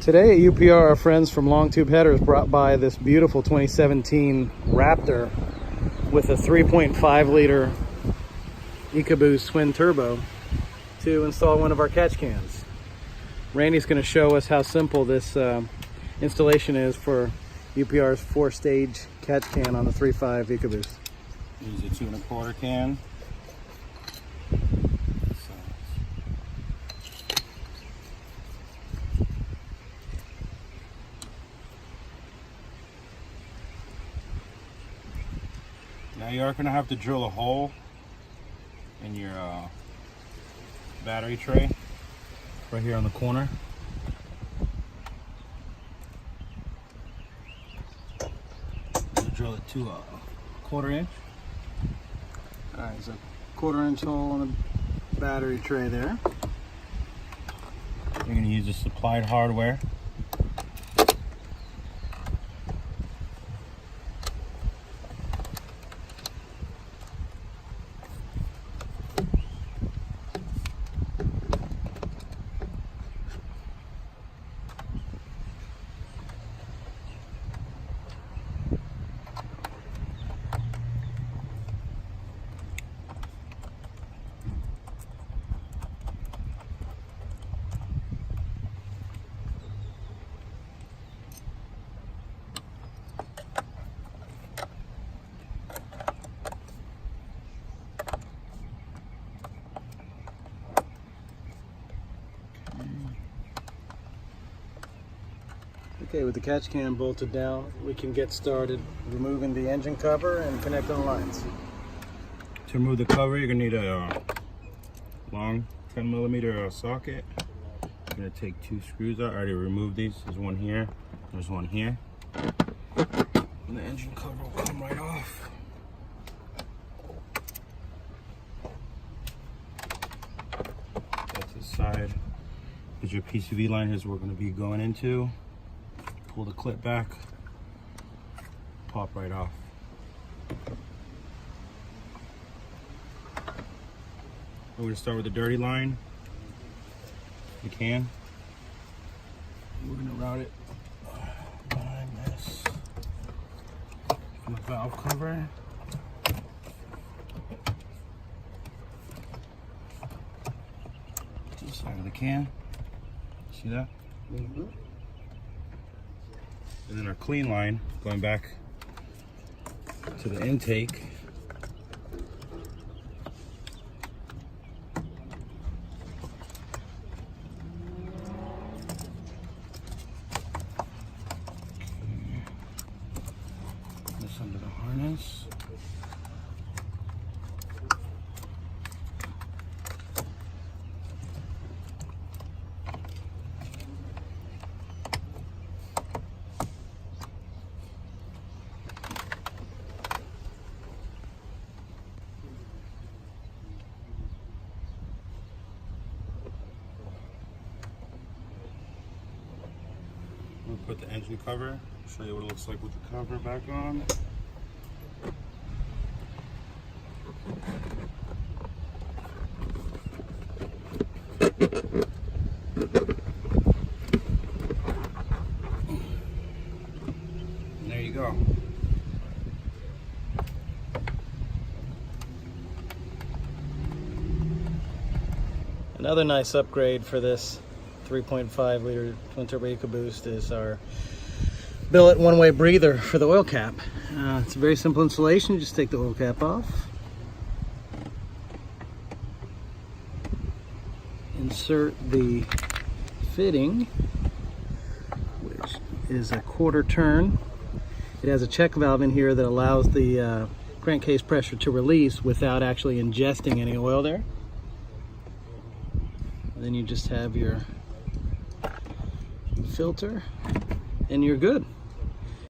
Today at UPR, our friends from Long Tube Headers brought by this beautiful 2017 Raptor with a 3.5 liter EcoBoost twin turbo to install one of our catch cans. Randy's going to show us how simple this installation is for UPR's 4-stage catch can on the 3.5 EcoBoost. Use a 2 1/4 can. Now you are going to have to drill a hole in your battery tray right here on the corner. Drill it to a 1/4 inch. Alright, so 1/4 inch hole on the battery tray there. You're going to use the supplied hardware. Okay, with the catch can bolted down, we can get started removing the engine cover and connecting the lines. To remove the cover, you're going to need a long 10mm socket. I'm going to take 2 screws out. I already removed these. There's one here, there's one here. And the engine cover will come right off. That's the side. Here's your PCV line. Here's where we're going to be going into. Pull the clip back, pop right off. We're going to start with the dirty line. You can. We're going to route it behind this from the valve cover. To the side of the can. See that? Mm-hmm. And then our clean line going back to the intake. This under the harness. We'll put the engine cover, show you what it looks like with the cover back on. And there you go. Another nice upgrade for this 3.5 liter twin turbo EcoBoost is our billet one-way breather for the oil cap. It's a very simple installation. You just take the oil cap off, insert the fitting, which is a 1/4 turn. It has a check valve in here that allows the crankcase pressure to release without actually ingesting any oil there. And then you just have your filter and you're good.